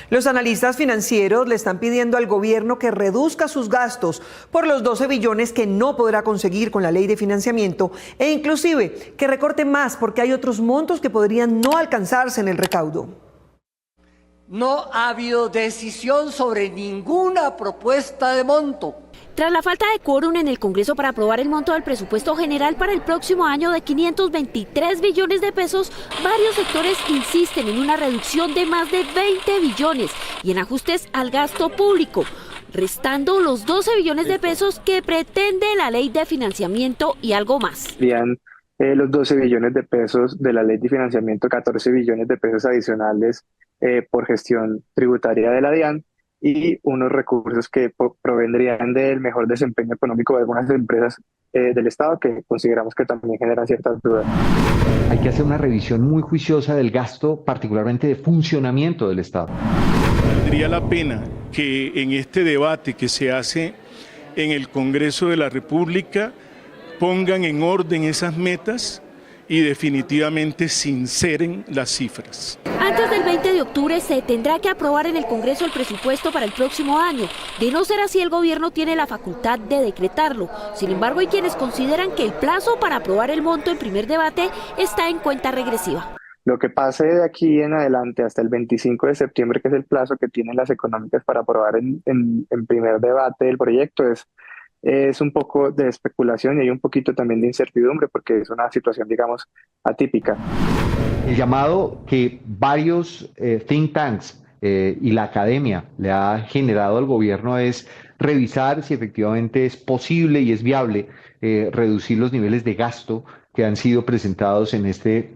Los analistas financieros le están pidiendo al gobierno que reduzca sus gastos por los 12 billones que no podrá conseguir con la ley de financiamiento e inclusive que recorte más porque hay otros montos que podrían no alcanzarse en el recaudo. No ha habido decisión sobre ninguna propuesta de monto. Tras la falta de quórum en el Congreso para aprobar el monto del presupuesto general para el próximo año de 523 billones de pesos, varios sectores insisten en una reducción de más de 20 billones y en ajustes al gasto público, restando los 12 billones de pesos que pretende la ley de financiamiento y algo más. Los 12 billones de pesos de la ley de financiamiento, 14 billones de pesos adicionales por gestión tributaria de la DIAN, y unos recursos que provendrían del mejor desempeño económico de algunas empresas del Estado que consideramos que también generan ciertas dudas. Hay que hacer una revisión muy juiciosa del gasto, particularmente de funcionamiento del Estado. Valdría la pena que en este debate que se hace en el Congreso de la República pongan en orden esas metas y definitivamente sinceren las cifras. Antes del 20 de octubre se tendrá que aprobar en el Congreso el presupuesto para el próximo año. De no ser así, el gobierno tiene la facultad de decretarlo. Sin embargo, hay quienes consideran que el plazo para aprobar el monto en primer debate está en cuenta regresiva. Lo que pase de aquí en adelante hasta el 25 de septiembre, que es el plazo que tienen las económicas para aprobar en primer debate el proyecto, es un poco de especulación y hay un poquito también de incertidumbre porque es una situación, digamos, atípica. El llamado que varios think tanks y la academia le ha generado al gobierno es revisar si efectivamente es posible y es viable reducir los niveles de gasto que han sido presentados en este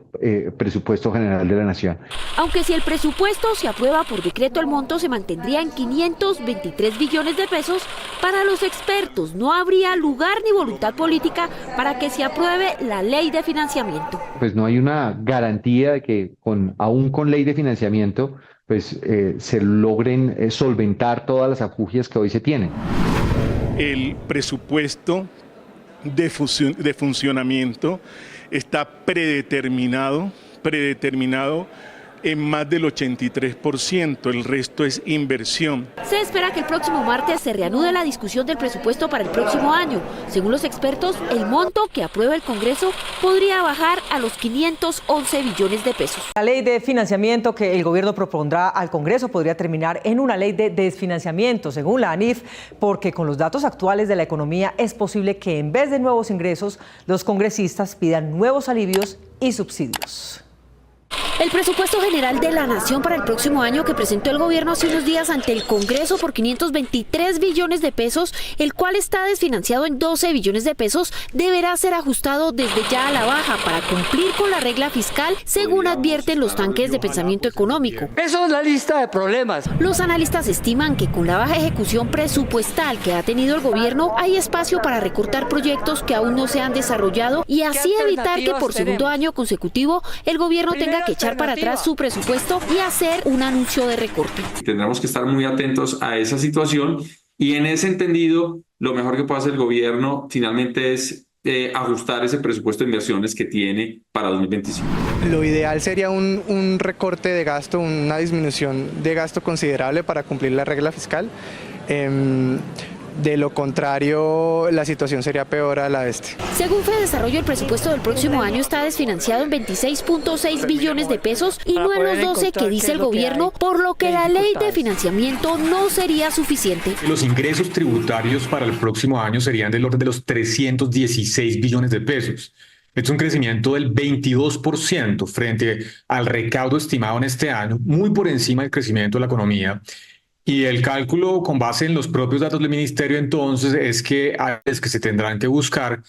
presupuesto general de la Nación. Aunque si el presupuesto se aprueba por decreto, el monto se mantendría en 523 billones de pesos, para los expertos no habría lugar ni voluntad política para que se apruebe la ley de financiamiento. Pues no hay una garantía de que aún con ley de financiamiento pues se logren solventar todas las afugias que hoy se tienen. El presupuesto de funcionamiento está predeterminado en más del 83%, el resto es inversión. Se espera que el próximo martes se reanude la discusión del presupuesto para el próximo año. Según los expertos, el monto que aprueba el Congreso podría bajar a los 511 billones de pesos. La ley de financiamiento que el gobierno propondrá al Congreso podría terminar en una ley de desfinanciamiento, según la ANIF, porque con los datos actuales de la economía es posible que en vez de nuevos ingresos, los congresistas pidan nuevos alivios y subsidios. El presupuesto general de la Nación para el próximo año que presentó el gobierno hace unos días ante el Congreso por 523 billones de pesos, el cual está desfinanciado en 12 billones de pesos, deberá ser ajustado desde ya a la baja para cumplir con la regla fiscal, según advierten los tanques de pensamiento económico. Eso es la lista de problemas. Los analistas estiman que con la baja ejecución presupuestal que ha tenido el gobierno, hay espacio para recortar proyectos que aún no se han desarrollado y así evitar que por segundo año consecutivo el gobierno tenga que echar para atrás su presupuesto y hacer un anuncio de recorte. Tendremos que estar muy atentos a esa situación y en ese entendido lo mejor que puede hacer el gobierno finalmente es ajustar ese presupuesto de inversiones que tiene para 2025. Lo ideal sería un recorte de gasto, una disminución de gasto considerable para cumplir la regla fiscal. De lo contrario, la situación sería peor a la de este. Según FEDesarrollo, el presupuesto del próximo año está desfinanciado en 26.6 billones de pesos y no en los 12 que dice el gobierno, por lo que la ley de financiamiento no sería suficiente. Los ingresos tributarios para el próximo año serían del orden de los 316 billones de pesos. Es un crecimiento del 22% frente al recaudo estimado en este año, muy por encima del crecimiento de la economía. Y el cálculo con base en los propios datos del ministerio entonces es que se tendrán que buscar,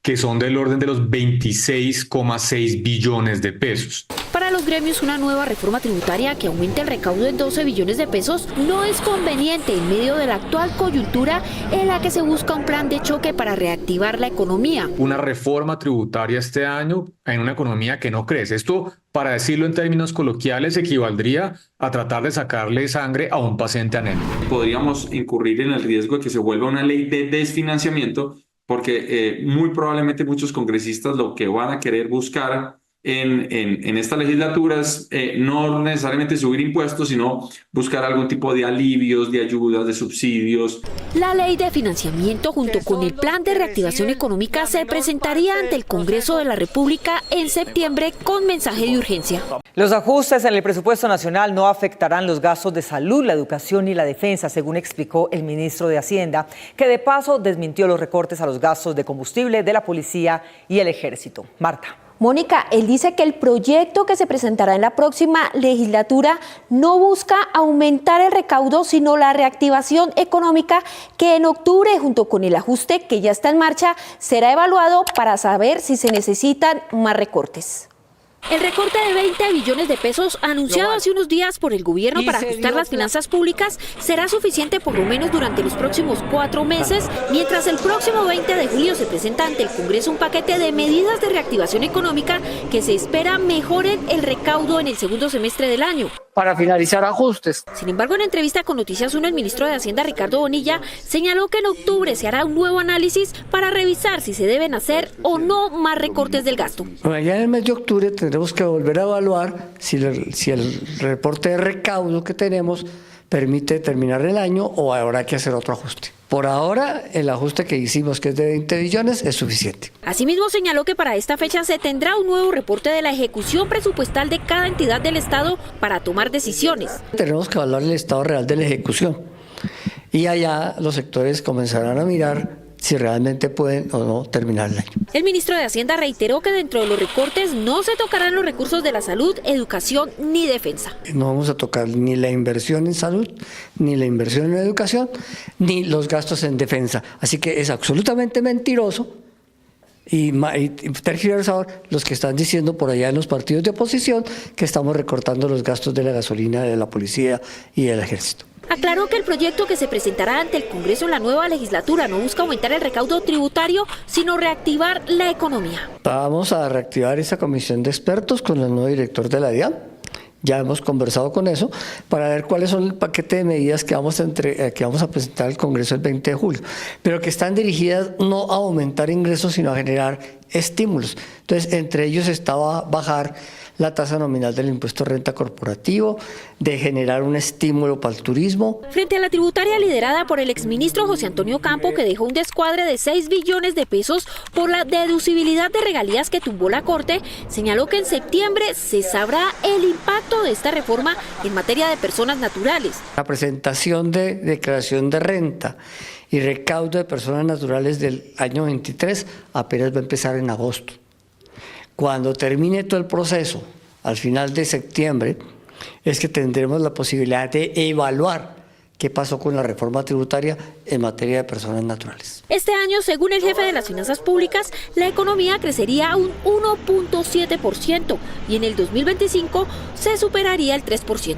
que son del orden de los 26,6 billones de pesos. Para los gremios, una nueva reforma tributaria que aumente el recaudo en 12 billones de pesos no es conveniente en medio de la actual coyuntura en la que se busca un plan de choque para reactivar la economía. Una reforma tributaria este año en una economía que no crece. Esto, para decirlo en términos coloquiales, equivaldría a tratar de sacarle sangre a un paciente anémico. Podríamos incurrir en el riesgo de que se vuelva una ley de desfinanciamiento porque muy probablemente muchos congresistas lo que van a querer buscar en esta legislatura es no necesariamente subir impuestos, sino buscar algún tipo de alivios, de ayudas, de subsidios. La ley de financiamiento junto con el plan de reactivación económica se presentaría ante el Congreso de la República en septiembre con mensaje de urgencia. Los ajustes en el presupuesto nacional no afectarán los gastos de salud, la educación y la defensa, según explicó el ministro de Hacienda, que de paso desmintió los recortes a los gastos de combustible de la policía y el ejército. Marta. Mónica, él dice que el proyecto que se presentará en la próxima legislatura no busca aumentar el recaudo, sino la reactivación económica que en octubre, junto con el ajuste que ya está en marcha, será evaluado para saber si se necesitan más recortes. El recorte de 20 billones de pesos anunciado hace unos días por el gobierno para ajustar las finanzas públicas será suficiente por lo menos durante los próximos 4 meses, mientras el próximo 20 de julio se presenta ante el Congreso un paquete de medidas de reactivación económica que se espera mejoren el recaudo en el segundo semestre del año. Para finalizar ajustes. Sin embargo, en entrevista con Noticias 1, el ministro de Hacienda, Ricardo Bonilla, señaló que en octubre se hará un nuevo análisis para revisar si se deben hacer o no más recortes del gasto. Ya en el mes de octubre tendremos que volver a evaluar si el reporte de recaudo que tenemos permite terminar el año o habrá que hacer otro ajuste. Por ahora, el ajuste que hicimos, que es de 20 billones, es suficiente. Asimismo, señaló que para esta fecha se tendrá un nuevo reporte de la ejecución presupuestal de cada entidad del Estado para tomar decisiones. Tenemos que evaluar el estado real de la ejecución y allá los sectores comenzarán a mirar si realmente pueden o no terminar el año. El ministro de Hacienda reiteró que dentro de los recortes no se tocarán los recursos de la salud, educación ni defensa. No vamos a tocar ni la inversión en salud, ni la inversión en educación, ni los gastos en defensa. Así que es absolutamente mentiroso y tergiversador los que están diciendo por allá en los partidos de oposición que estamos recortando los gastos de la gasolina, de la policía y del ejército. Aclaró que el proyecto que se presentará ante el Congreso en la nueva legislatura no busca aumentar el recaudo tributario, sino reactivar la economía. Vamos a reactivar esa comisión de expertos con el nuevo director de la DIAN. Ya hemos conversado con eso para ver cuáles son el paquete de medidas que vamos a presentar al Congreso el 20 de julio, pero que están dirigidas no a aumentar ingresos, sino a generar estímulos. Entonces, entre ellos estaba bajar la tasa nominal del impuesto de renta corporativo, de generar un estímulo para el turismo. Frente a la tributaria liderada por el exministro José Antonio Campo, que dejó un descuadre de 6 billones de pesos por la deducibilidad de regalías que tumbó la Corte, señaló que en septiembre se sabrá el impacto de esta reforma en materia de personas naturales. La presentación de declaración de renta y recaudo de personas naturales del año 23 apenas va a empezar en agosto. Cuando termine todo el proceso, al final de septiembre, es que tendremos la posibilidad de evaluar qué pasó con la reforma tributaria en materia de personas naturales. Este año, según el jefe de las finanzas públicas, la economía crecería un 1.7% y en el 2025 se superaría el 3%.